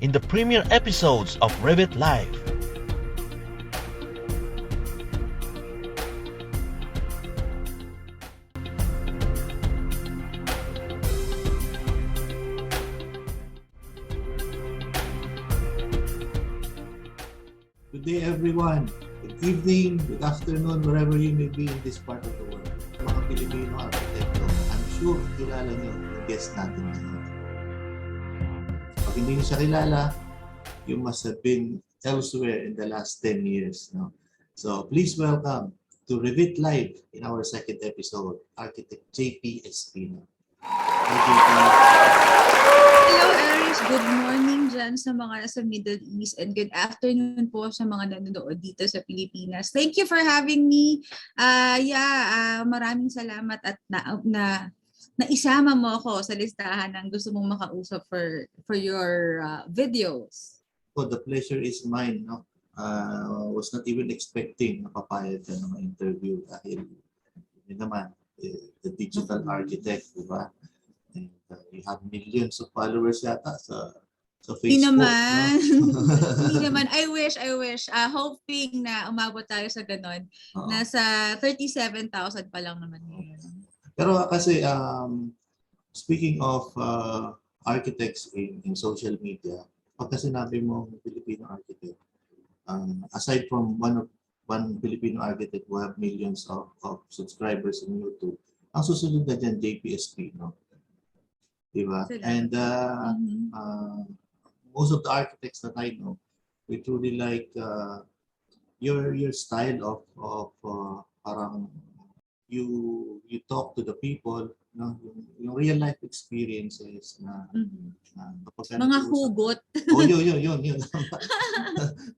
in the premiere episodes of REVIT Live. Good day everyone. Good evening, good afternoon, wherever you may be in this part of the world. Mga Pilipino arkitekto, I'm sure kilala niyo yung guest natin ngayon. Pag hindi niyo siya kilala, you must have been elsewhere in the last 10 years. No? So please welcome to REVIT Live in our second episode, Architect JP Espino. Hi JP. Hello Aris, good morning dyan sa mga nasa Middle East and good afternoon po sa mga nanonood dito sa Pilipinas. Thank you for having me. Maraming salamat at naisama mo ako sa listahan ng gusto mong makausap for your videos. Oh, the pleasure is mine. No? Was not even expecting na papayag ka ng interview dahil yun naman, the digital architect, di ba? And, you have millions of followers yata sa Facebook. Hindi naman. No? Hindi naman. I wish. Hoping na umabot tayo sa ganon. Nasa 37,000 pa lang naman ngayon. Pero kasi, speaking of architects in social media, pagka sinabi mo Filipino architect, aside from one Filipino architect who have millions of subscribers in YouTube, ang susunod na dyan, JP Espino. Diba? And most of the architects that I know, we truly like your style of parang you talk to the people, no? Yung real life experiences na mga hugot. Oh, yun.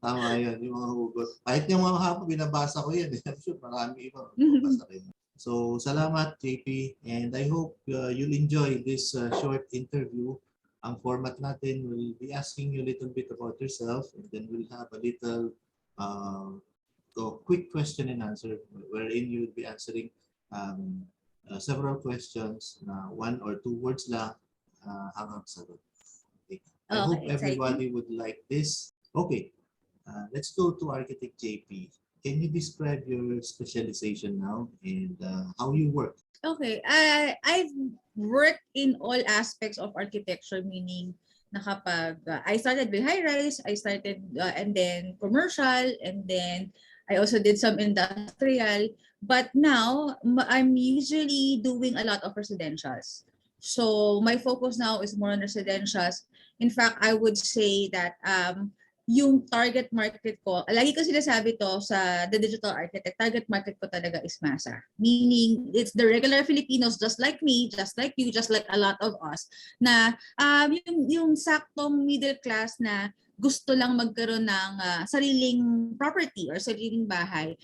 Tama yun, yung mga hugot. Kahit yung mga hapon, binabasa ko yan. I'm sure marami iba binabasa rin. So, salamat JP, and I hope you'll enjoy this short interview. Ang format natin will be asking you a little bit about yourself, and then we'll have a little quick question and answer wherein you'll be answering several questions na 1 or 2 words lang hanggang sagot. Okay. I hope everybody would like this. Okay, let's go to Architect JP. Can you describe your specialization now and how you work? Okay, I've worked in all aspects of architecture, meaning nakapag I started with high-rise, and then commercial, and then I also did some industrial. But now, I'm usually doing a lot of residentials. So my focus now is more on residentials. In fact, I would say that yung target market ko, lagi ko sinasabi to sa The Digital Architect, target market ko talaga is masa. Meaning, it's the regular Filipinos just like me, just like you, just like a lot of us, na yung saktong middle class na gusto lang magkaroon ng sariling property or sariling bahay.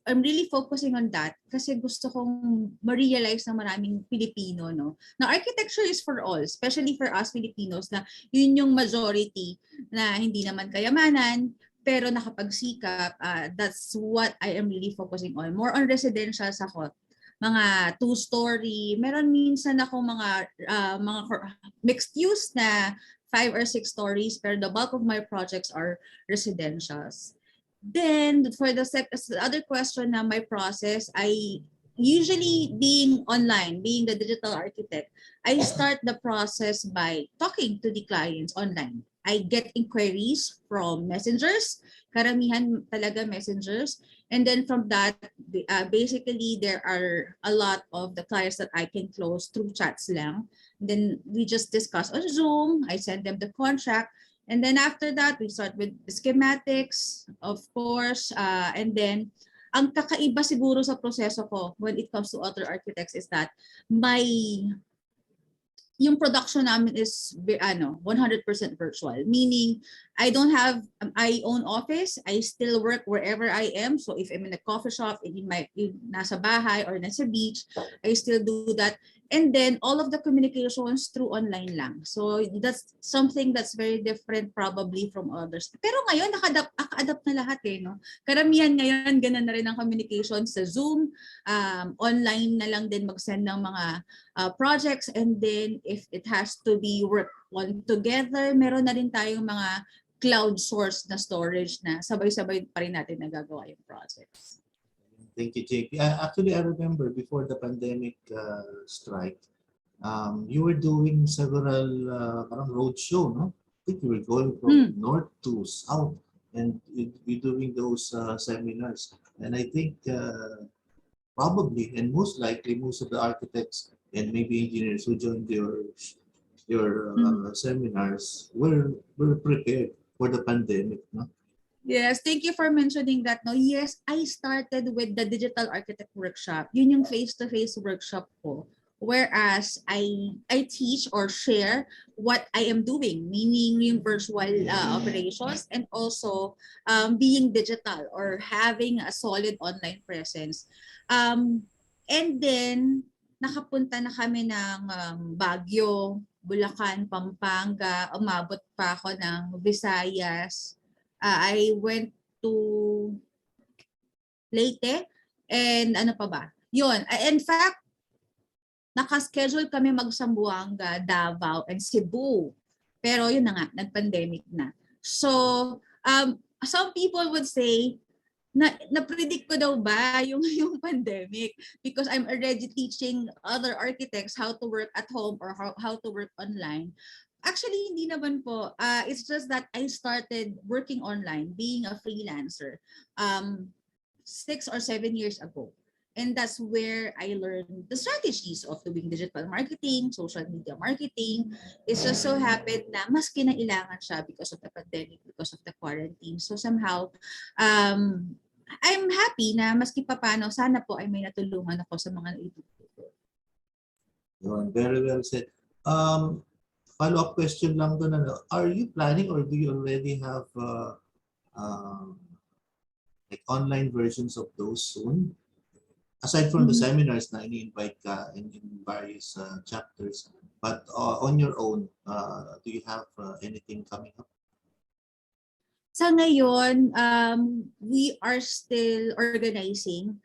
I'm really focusing on that kasi gusto kong ma-realize ng maraming Pilipino, no? Na architecture is for all, especially for us Filipinos, na yun yung majority na hindi naman kayamanan, pero nakapagsikap. That's what I am really focusing on. More on residential ako. Mga 2-story. Meron minsan ako mga mixed use na 5 or 6 stories, pero the bulk of my projects are residentials. Then, for the other question na my process, I usually being online, being the digital architect, I start the process by talking to the clients online. I get inquiries from messengers, karamihan talaga messengers. And then from that, basically there are a lot of the clients that I can close through chats lang. Then we just discuss on Zoom, I send them the contract. And then after that, we start with the schematics, of course. And then, ang kakaiba siguro sa proseso ko when it comes to other architects is that yung production namin is 100% virtual. Meaning, I don't have my own office. I still work wherever I am. So if I'm in a coffee shop, nasa bahay or nasa beach, I still do that. And then all of the communications through online lang. So that's something that's very different probably from others. Pero ngayon, naka-adapt na lahat eh. No? Karamihan ngayon, ganun na rin ang communication sa Zoom. Online na lang din mag-send ng mga projects. And then if it has to be worked on together, meron na rin tayong mga cloud source na storage na sabay-sabay pa rin natin nagagawa yung projects. Thank you, JP. Actually, I remember before the pandemic strike, you were doing several parang roadshow, no? I think you were going from north to south and you're doing those seminars. And I think probably and most likely most of the architects and maybe engineers who joined your seminars were prepared for the pandemic, no? Yes, thank you for mentioning that. No, yes, I started with the digital architect workshop. Yun yung face-to-face workshop ko. Whereas I teach or share what I am doing, meaning yung virtual operations and also being digital or having a solid online presence. And then nakapunta na kami ng Baguio, Bulacan, Pampanga, umabot pa ako ng Visayas. I went to Leyte and ano pa ba? Yun. In fact, nakaschedule kami mag-Zamboanga, Davao, and Cebu. Pero yun na nga, nag-pandemic na. So, some people would say, na-predict ko daw ba yung pandemic because I'm already teaching other architects how to work at home or how to work online. Actually, hindi naman po. It's just that I started working online, being a freelancer, 6 or 7 years ago. And that's where I learned the strategies of doing digital marketing, social media marketing. It's just so happened na mas kinailangan siya because of the pandemic, because of the quarantine. So somehow, I'm happy na maski papano, sana po ay may natulungan ako sa mga naituturo. Very well said. Follow-up question lang doon. Are you planning or do you already have like online versions of those soon? Aside from the seminars na ini-invite ka in various chapters, but on your own, do you have anything coming up? Sa ngayon, we are still organizing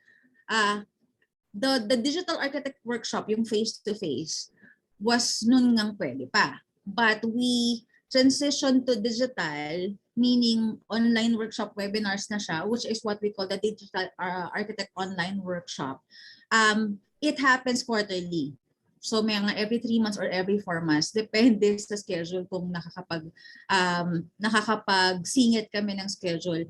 the digital architect workshop, yung face-to-face, was nun ngang pwede pa. But we transitioned to digital, meaning online workshop webinars na siya, which is what we call the digital architect online workshop. It happens quarterly. So may mga every 3 months or every 4 months, depende sa schedule kung nakakapag-singit kami ng schedule.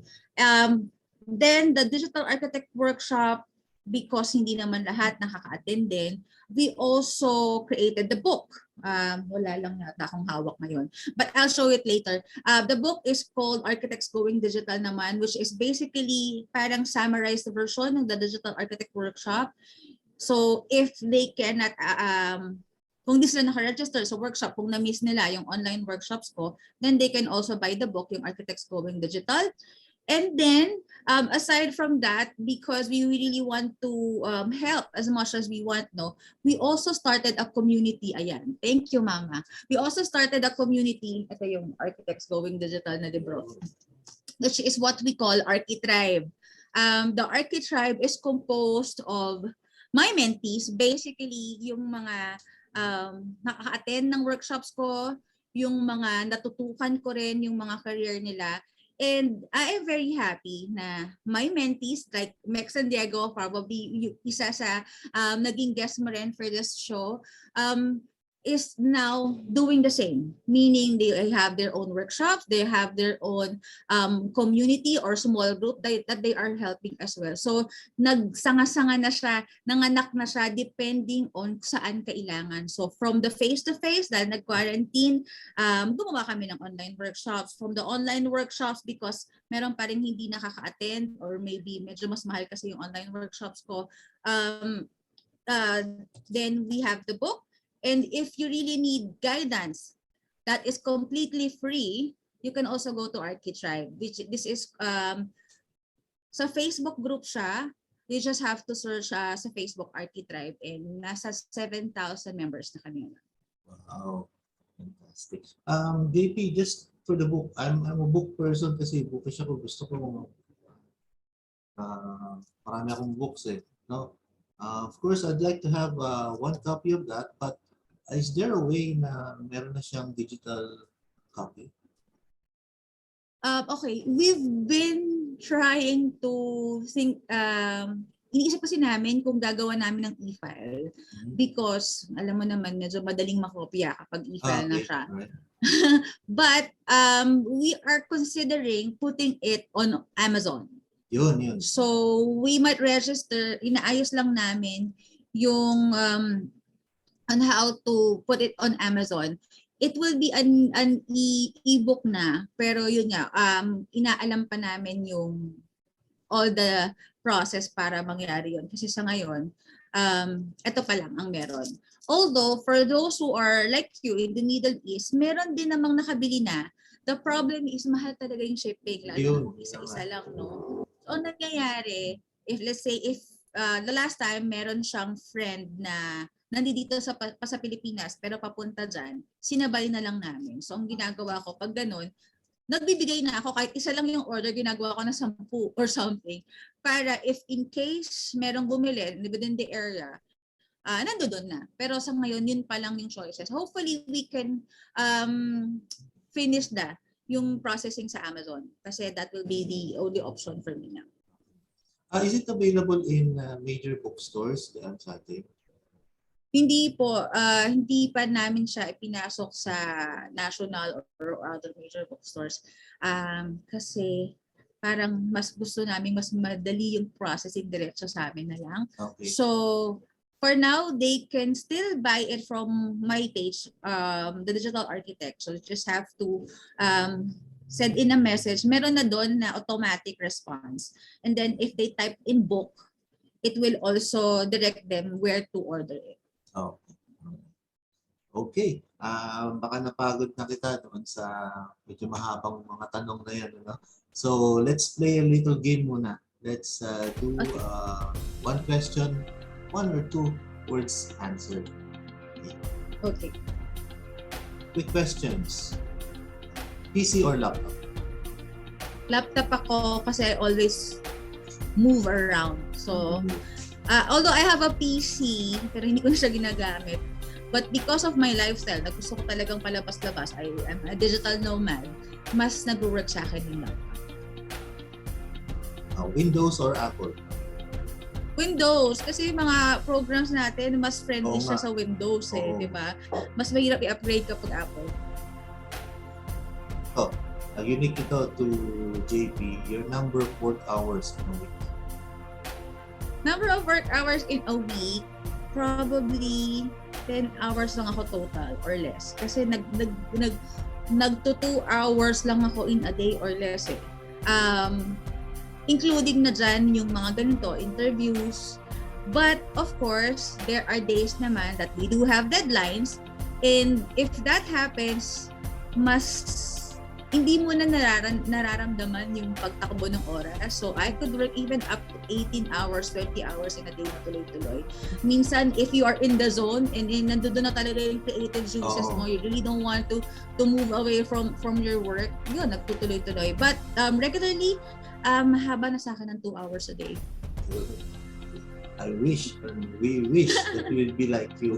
Then the digital architect workshop, because hindi naman lahat nakaka-attend din, we also created the book. Wala lang yata akong hawak ngayon. But I'll show it later. The book is called Architects Going Digital naman, which is basically parang summarized version ng the Digital Architect Workshop. So if they cannot, kung di sila naka-register sa workshop, kung na-miss nila yung online workshops ko, then they can also buy the book, yung Architects Going Digital. And then, aside from that, because we really want to help as much as we want, we also started a community. Ayan. Thank you, Mama. We also started a community. Ito yung Architects Going Digital na libro, which is what we call Architribe. The Architribe is composed of my mentees, basically yung mga nakaka-attend ng workshops ko, yung mga natutukan ko rin, yung mga career nila. And I am very happy na my mentees like Mex and Diego, probably isa sa naging guest mo rin for this show, is now doing the same. Meaning they have their own workshops, they have their own community or small group that they are helping as well. So nagsanga-sanga na siya, nanganak na siya depending on saan kailangan. So from the face-to-face, dahil nag-quarantine, gumawa kami ng online workshops. From the online workshops, because meron pa rin hindi nakaka-attend or maybe medyo mas mahal kasi yung online workshops ko, then we have the book. And if you really need guidance that is completely free, you can also go to Architribe, which this is sa Facebook group siya. You just have to search sa Facebook Architribe and nasa 7,000 members na kami. Wow. Fantastic. JP, just for the book, I'm a book person kasi bookish ako. Gusto ko marami akong books no? Of course, I'd like to have one copy of that, but is there a way na meron na siyang digital copy? Okay, we've been trying to think, iniisip kasi namin kung gagawa namin ng e-file because alam mo naman medyo madaling makopya kapag e-file na siya. Right. But we are considering putting it on Amazon. Yun. So we might register, inaayos lang namin yung on how to put it on Amazon. It will be an e-book na, pero yun nga, inaalam pa namin yung all the process para mangyari yun. Kasi sa ngayon, ito pa lang ang meron. Although, for those who are like you in the Middle East, meron din namang nakabili na. The problem is, mahal talaga yung shipping. Lalo kung isa-isa lang, no? So, nangyayari, if let's say, if the last time, meron siyang friend na nandito sa Pilipinas pero papunta dyan, sinabay na lang namin. So ang ginagawa ko pag ganun, nagbibigay na ako kahit isa lang yung order, ginagawa ko na 10 or something para if in case merong bumili within the area, nandoon na. Pero sa ngayon, yun pa lang yung choices. Hopefully, we can finish yung processing sa Amazon kasi that will be the only option for me now. Is it available in major bookstores? Hindi po, hindi pa namin siya ipinasok sa national or other major bookstores kasi parang mas gusto namin mas madali yung processing diretso sa amin na lang. Okay. So for now, they can still buy it from my page, the Digital Architect. So you just have to send in a message. Meron na doon na automatic response. And then if they type in book, it will also direct them where to order it. Okay. Baka napagod na kita doon sa medyo mahabang mga tanong na yan. No? So, let's play a little game muna. Let's do one question, 1 or 2 words answered. Okay. Quick questions. PC or laptop? Laptop ako kasi I always move around. So, although I have a PC, pero hindi ko na siya ginagamit. But because of my lifestyle, na gusto ko talagang palabas-labas, I'm a digital nomad, mas nag-work sa akin yung laptop. Windows or Apple? Windows. Kasi mga programs natin, mas friendly siya sa Windows di ba? Mas mahirap i-upgrade kapag Apple. Unique ito to JP, your number of work hours in a week. Number of work hours in a week, probably 10 hours lang ako total or less. Kasi nagto 2 hours lang ako in a day or less Including na dyan yung mga ganito, interviews. But of course, there are days naman that we do have deadlines. And if that happens, hindi mo na nararamdaman yung pagtakbo ng oras. So I could work even up to 18 hours, 20 hours in a day na tuloy-tuloy. Minsan, if you are in the zone and nandoon na talaga yung creative juices mo, you really don't want to move away from your work, yun, nagtutuloy-tuloy. But regularly, mahaba na sa akin ng 2 hours a day. I wish, and we wish that we would be like you.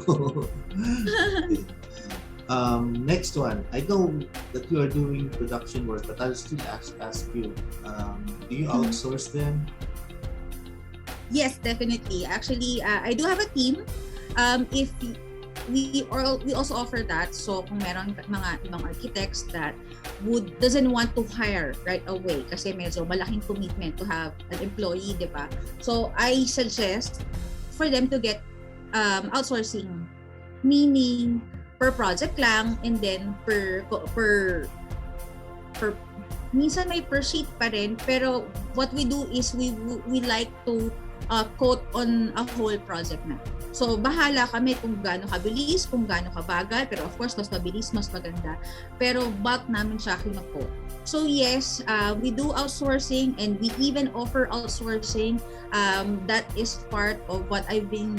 Next one. I know that you are doing production work, but I'll still ask you, do you outsource them? Yes, definitely. Actually, I do have a team. If we also offer that. So kung meron mga ibang architects that doesn't want to hire right away kasi medyo malaking commitment to have an employee, di ba? So I suggest for them to get outsourcing, meaning per project lang and then per minsan may per sheet pa rin, pero what we do is we like to quote on a whole project na. So, bahala kami kung gaano kabilis, kung gaano kabagal. Pero of course, mas mabilis, mas maganda. Pero bulk namin siya kinuko. So yes, we do outsourcing and we even offer outsourcing. That is part of what I've been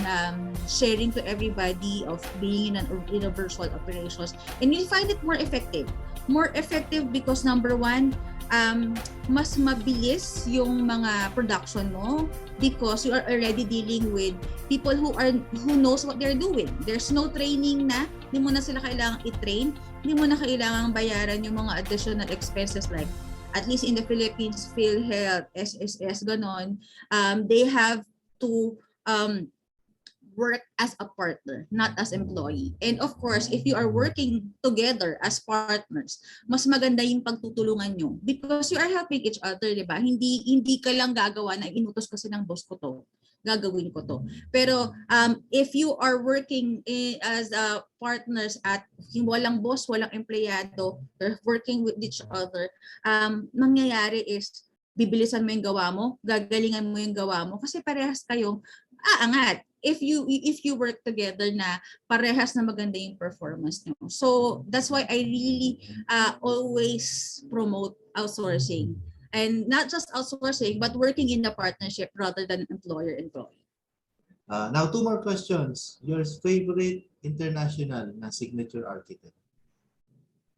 sharing to everybody of being in a virtual operations. And we find it more effective. More effective because number one, mas mabilis yung mga production mo because you are already dealing with people who knows what they're doing. There's no training na, hindi mo na sila kailangang i-train, hindi mo na kailangang bayaran yung mga additional expenses like at least in the Philippines, PhilHealth, SSS, ganon. They have to work as a partner, not as employee. And of course, if you are working together as partners, mas maganda yung pagtutulungan nyo because you are helping each other, di ba? Hindi ka lang gagawa na inutos kasi ng boss ko to, gagawin ko to. Pero if you are working as partners at walang boss, walang empleyado, they're working with each other, mangyayari is bibilisan mo yung gawa mo, gagalingan mo yung gawa mo kasi parehas kayong aangat if you work together na parehas na maganda yung performance nyo. So that's why I really always promote outsourcing. And not just outsourcing, but working in a partnership rather than employer-employee. Now, 2 more questions. Your favorite international na signature architect?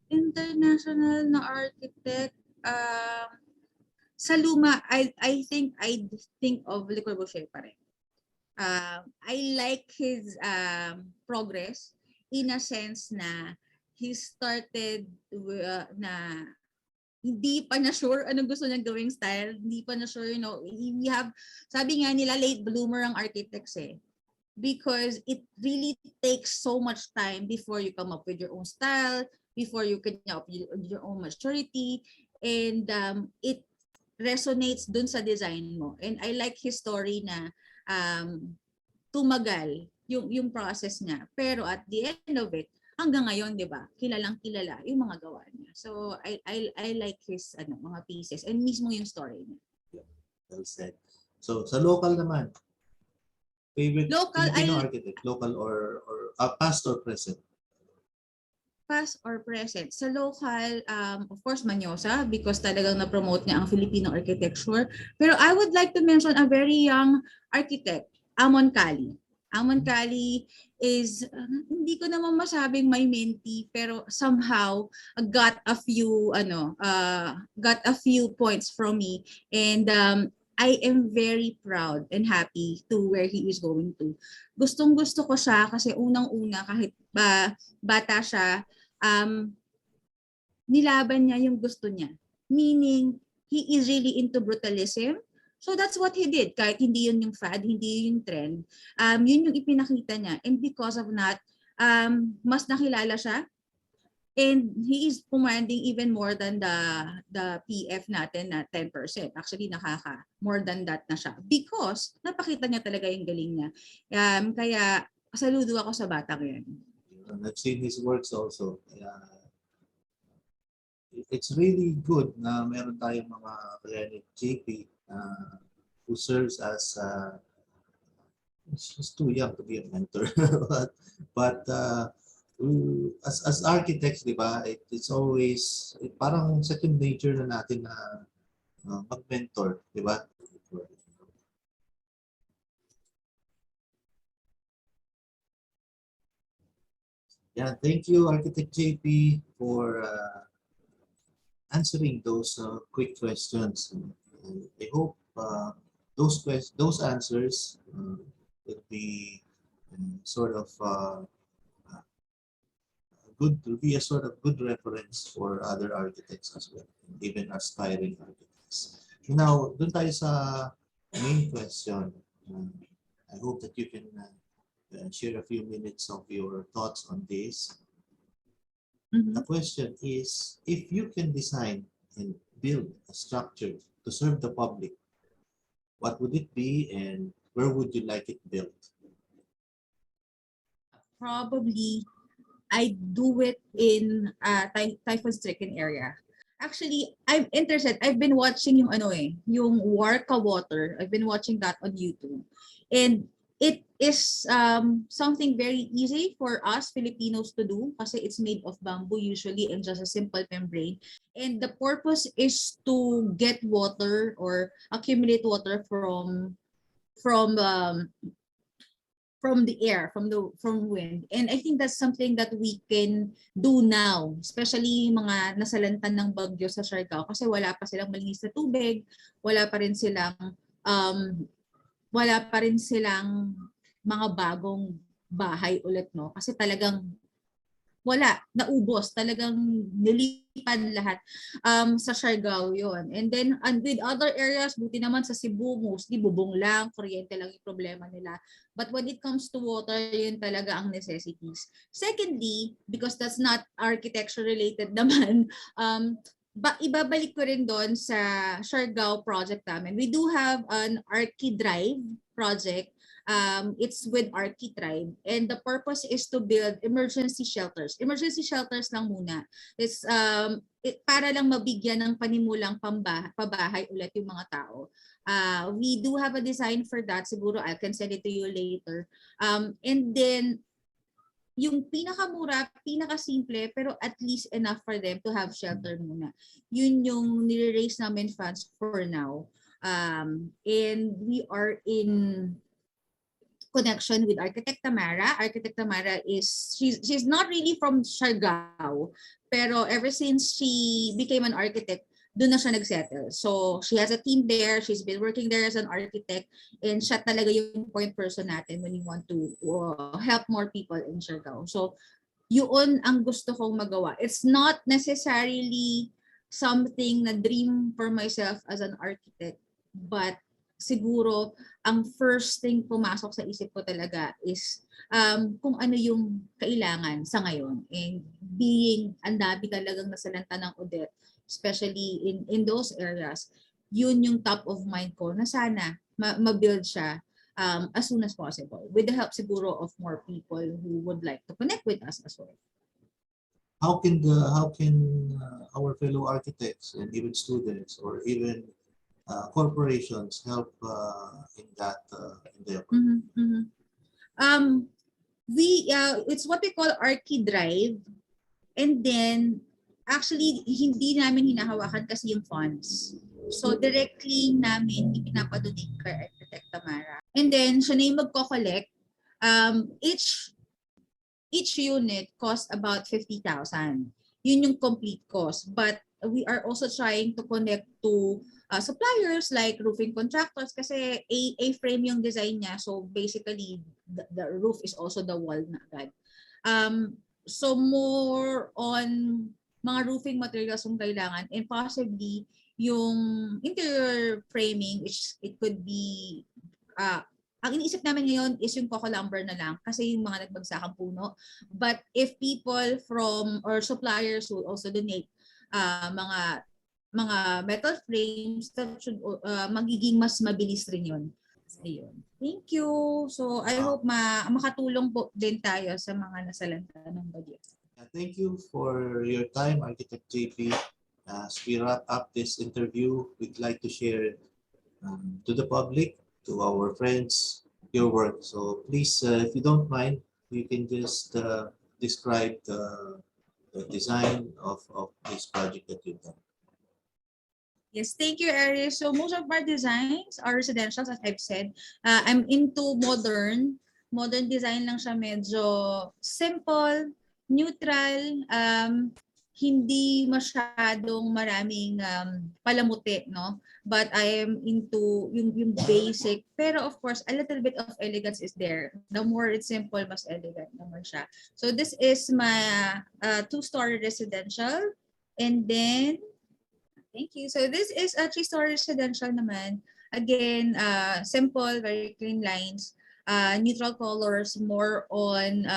International na architect, sa luma, I think of Le Corbusier pa rin. I like his progress in a sense na he started na hindi pa na sure anong gusto niyang gawing style, hindi pa na sure, we have, sabi nga nila late bloomer ang architects because it really takes so much time before you come up with your own style, before you can up your own maturity, and it resonates dun sa design mo. And I like his story na tumagal yung process niya. Pero at the end of it, hanggang ngayon, 'di ba? Kilalang kilala yung mga gawa niya. So I like his mga pieces and mismo yung story niya. Yeah, well said. So sa local naman, favorite Filipino architect, local or past or present? Past or present. Sa local, of course, Manyosa because talagang na-promote niya ang Filipino architecture. Pero I would like to mention a very young architect, Amon Cali. Amon Cali is, hindi ko naman masabing my mentee, pero somehow got a few points from me. And I am very proud and happy to where he is going to. Gustong-gusto ko siya kasi unang-una kahit bata siya, nilaban niya yung gusto niya. Meaning, he is really into brutalism. So that's what he did. Kahit hindi yun yung fad, hindi yun yung trend. Yun yung ipinakita niya. And because of that, mas nakilala siya. And he is commanding even more than the PF natin na 10%. Actually, more than that na siya. Because napakita niya talaga yung galing niya. Kaya, saludo ako sa batang yan. I've seen his works also. It's really good na meron tayong mga kaya ni JP who serves as he's too young to be a mentor, but as architects, di ba? It's always parang second nature na natin na mag-mentor, di ba? Yeah, thank you, Architect JP, for answering those quick questions. I hope those answers will be sort of will be a sort of good reference for other architects as well, even aspiring architects. Now, dun tayo sa main question. I hope that you can share a few minutes of your thoughts on this. The question is, if you can design and build a structure to serve the public, what would it be and where would you like it built? Probably, I do it in a typhoon-stricken area. Actually, I'm interested. I've been watching yung Warka Water. I've been watching that on YouTube. And it is something very easy for us Filipinos to do kasi it's made of bamboo usually and just a simple membrane. And the purpose is to get water or accumulate water from from the air, from wind. And I think that's something that we can do now, especially mga nasalantan ng bagyo sa Siargao kasi wala pa silang malinis na tubig, wala pa rin silang um, wala pa rin silang mga bagong bahay ulit, no? Kasi talagang wala, naubos, talagang nilipan lahat sa Siargao yon. And then and with other areas, buti naman sa Cebu, mostly bubong lang, kuryente lang yung problema nila. But when it comes to water, yun talaga ang necessities. Secondly, because that's not architecture related naman, ibabalik ko rin doon sa Siargao project namin. We do have an Archi Drive project. It's with Archi Tribe, and the purpose is to build emergency shelters. Emergency shelters lang muna. It's para lang mabigyan ng panimulang pabahay ulit yung mga tao. We do have a design for that. Siguro I can send it to you later. And then yung pinakamura, pinakasimple, pero at least enough for them to have shelter muna. Yun yung nire-raise namin funds for now. And we are in connection with Architect Tamara. Architect Tamara is, she's not really from Siargao, pero ever since she became an architect, doon na siya nagsettle. So she has a team there, she's been working there as an architect, and siya talaga yung point person natin when we want to help more people in Siargao. So yun ang gusto kong magawa. It's not necessarily something na dream for myself as an architect, but siguro ang first thing pumasok sa isip ko talaga is kung ano yung kailangan sa ngayon. And being ang dami talagang nasalanta ng Odette, especially in those areas, yun yung top of mind ko na sana ma-build siya as soon as possible with the help siguro of more people who would like to connect with us as well. How can our fellow architects and even students or even corporations help in that endeavor? It's what we call Archi Drive, and then actually hindi namin hinahawakan kasi yung funds. So directly namin ipinapadonate kay Architect Tamara. And then siya na yung magko-collect. Each unit cost about 50,000. Yun yung complete cost. But we are also trying to connect to suppliers like roofing contractors kasi A-frame yung design niya. So basically, the roof is also the wall na agad. So more on mga roofing materials yung kailangan, and possibly yung interior framing, which it could be, ang iniisip namin ngayon is yung coco lumber na lang kasi yung mga nagbagsakang puno. But if people from or suppliers will also donate mga metal frames, that should magiging mas mabilis rin yun. Ayun. Thank you. So I hope makatulong po din tayo sa mga nasalanta ng bagyo. Thank you for your time, Architect JP. As we wrap up this interview, we'd like to share to the public, to our friends, your work. So please, if you don't mind, you can just describe the design of this project that you've done. Yes, thank you, Aris. So most of our designs are residential, as I've said. I'm into modern design lang siya, medyo simple, neutral, hindi masyadong maraming palamuti, no? But I am into yung basic. Pero of course, a little bit of elegance is there. The more it's simple, mas elegant naman siya. So this is my two-story residential. And then, thank you. So this is a three-story residential naman. Again, simple, very clean lines, neutral colors, more on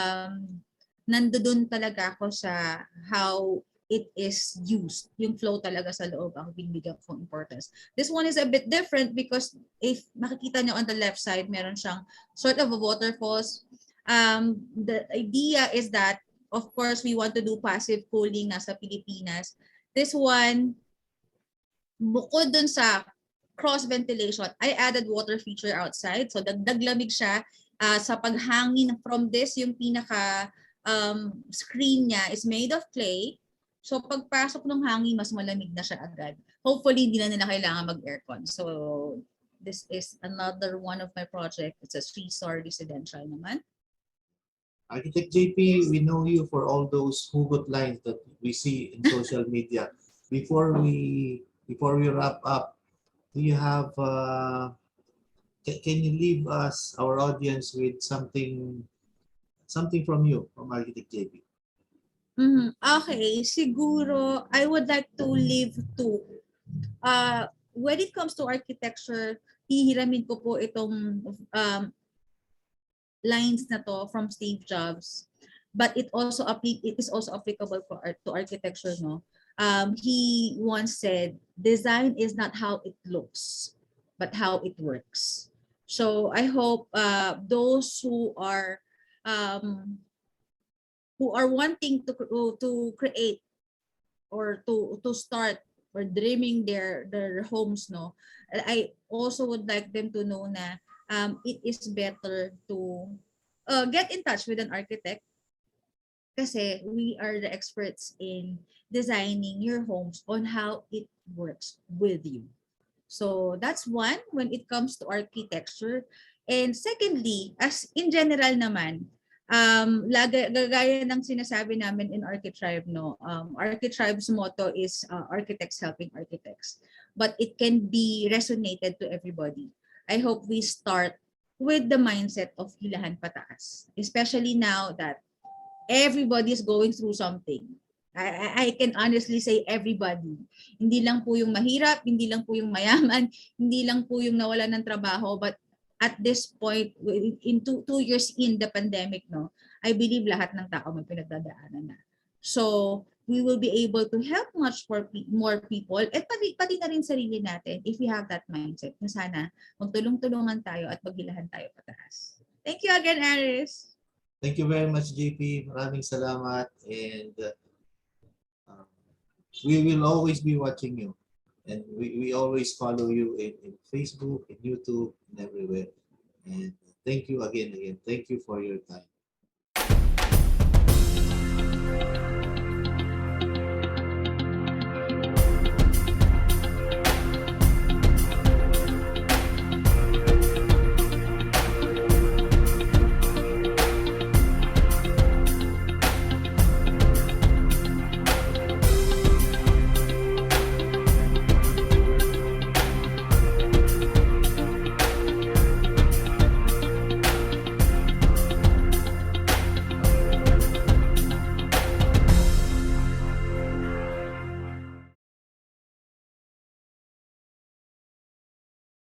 nandoon talaga ako sa how it is used. Yung flow talaga sa loob ang binibigyan kong importance. This one is a bit different because if makikita nyo on the left side, meron siyang sort of a waterfalls. The idea is that, of course, we want to do passive cooling nasa Pilipinas. This one, bukod dun sa cross ventilation, I added water feature outside. So dagdag lamig siya Sa paghangin from this, yung pinaka screen niya is made of clay. So pagpasok ng hangin, mas malamig na siya agad. Hopefully, hindi na nila kailangan mag-aircon. So this is another one of my project. It's a 3-story residential naman. Architect JP, we know you for all those hugot lines that we see in social media. Before we wrap up, do you have can you leave us, our audience, with something from you, from Architect JP? Okay, siguro I would like to leave to when it comes to architecture, hihiramin ko po itong lines na to from Steve Jobs, but it is also applicable to architecture, no? He once said, design is not how it looks, but how it works. So I hope those who are wanting to create or to start or dreaming their homes, no, I also would like them to know na it is better to get in touch with an architect kasi we are the experts in designing your homes on how it works with you. So that's one when it comes to architecture. And secondly, as in general naman, gagaya ng sinasabi namin in Architribe, no, Architribe's motto is architects helping architects, but it can be resonated to everybody. I hope we start with the mindset of hilahan pataas, especially now that everybody is going through something. I can honestly say everybody. Hindi lang po yung mahirap, hindi lang po yung mayaman, hindi lang po yung nawalan ng trabaho, but at this point, in two years in the pandemic, no, I believe lahat ng tao may pinagdadaanan na. So, we will be able to help much more people at pati na rin sarili natin if we have that mindset na sana magtulong-tulungan tayo at maghilahan tayo pataas. Thank you again, Aris. Thank you very much, JP. Maraming salamat. And we will always be watching you. And we always follow you in Facebook, in YouTube, and everywhere. And thank you again. Thank you for your time.